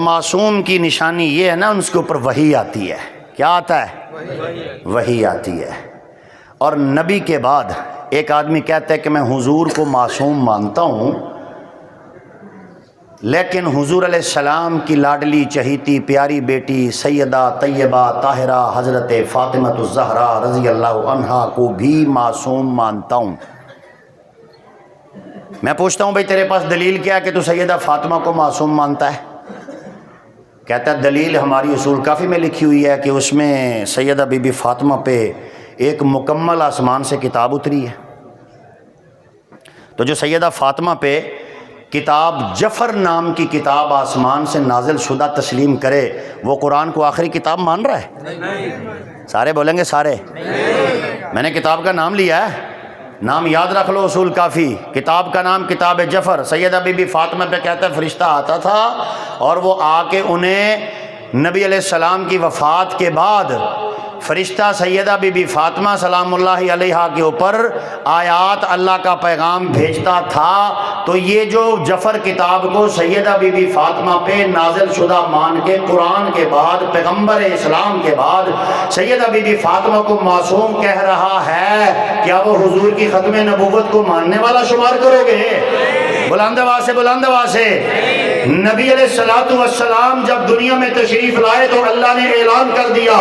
معصوم کی نشانی یہ ہے نا، ان کے اوپر وحی آتی ہے۔ کیا آتا ہے؟ وحی آتی ہے۔ اور نبی کے بعد ایک آدمی کہتا ہے کہ میں حضور کو معصوم مانتا ہوں، لیکن حضور علیہ السلام کی لاڈلی چہیتی پیاری بیٹی سیدہ طیبہ طاہرہ حضرت فاطمہ الزہرا رضی اللہ عنہا کو بھی معصوم مانتا ہوں۔ میں پوچھتا ہوں بھائی تیرے پاس دلیل کیا ہے کہ تو سیدہ فاطمہ کو معصوم مانتا ہے؟ کہتا ہے دلیل ہماری اصول کافی میں لکھی ہوئی ہے کہ اس میں سیدہ بی بی فاطمہ پہ ایک مکمل آسمان سے کتاب اتری ہے۔ تو جو سیدہ فاطمہ پہ کتاب جفر نام کی کتاب آسمان سے نازل شدہ تسلیم کرے، وہ قرآن کو آخری کتاب مان رہا ہے؟ سارے بولیں گے سارے؟ میں نے کتاب کا نام لیا ہے، نام یاد رکھ لو، اصول کافی، کتاب کا نام کتاب جفر۔ سیدہ بی بی فاطمہ پہ کہتا ہے فرشتہ آتا تھا اور وہ آ کے انہیں نبی علیہ السلام کی وفات کے بعد فرشتہ سیدہ بی بی فاطمہ سلام اللہ علیہا کے اوپر آیات اللہ کا پیغام بھیجتا تھا۔ تو یہ جو جفر کتاب کو سیدہ بی بی فاطمہ پہ نازل شدہ مان کے قرآن کے بعد پیغمبر اسلام کے بعد سیدہ بی بی فاطمہ کو معصوم کہہ رہا ہے، کیا وہ حضور کی ختم نبوت کو ماننے والا شمار کرو گے؟ بلند آواز سے، بلند آواز سے۔ نبی علیہ السلام جب دنیا میں تشریف لائے تو اللہ نے اعلان کر دیا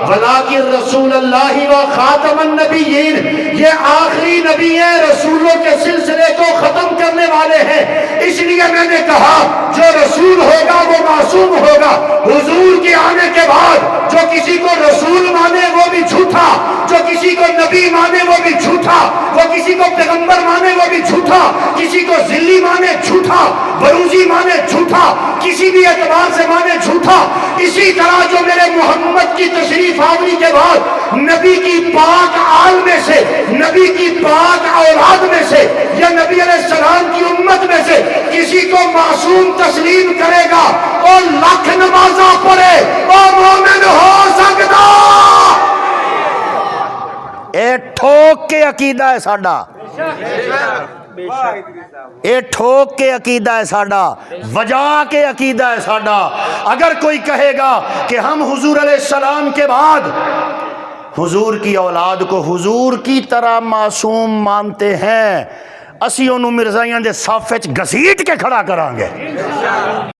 وَلَٰكِن رسول اللہ و خاتم النبیین، یہ آخری نبی ہیں، رسولوں کے سلسلے کو ختم کرنے والے ہیں۔ اس لیے میں نے کہا جو رسول ہوگا وہ معصوم ہوگا۔ حضور کے آنے کے بعد جو کسی کو رسول مانے وہ بھی جھوٹا، جو کسی کو نبی مانے وہ بھی جھوٹا، وہ کسی کو پیغمبر مانے وہ بھی جھوٹا، کسی کو ذلی مانے جھوٹا، بروزی مانے جھوٹا، کسی بھی اعتبار سے مانے جھوٹا۔ اسی طرح جو میرے محمد کی تشریف آوری کے بعد نبی کی پاک آل میں سے، نبی کی پاک اولاد میں سے یا نبی علیہ السلام کی امت میں سے کسی کو معصوم تسلیم کرے گا اور لاکھ نمازاں پڑھے اور مومن ہو سکتا۔ اے ٹھوک کے عقیدہ ہے ساڈا، اے ٹھوک کے عقیدہ ہے ساڈا، وجا کے عقیدہ ہے ساڈا۔ اگر کوئی کہے گا کہ ہم حضور علیہ السلام کے بعد حضور کی اولاد کو حضور کی طرح معصوم مانتے ہیں، اسی انہوں مرزائیاں دے صف وچ گھسیٹ کے کھڑا کران گے۔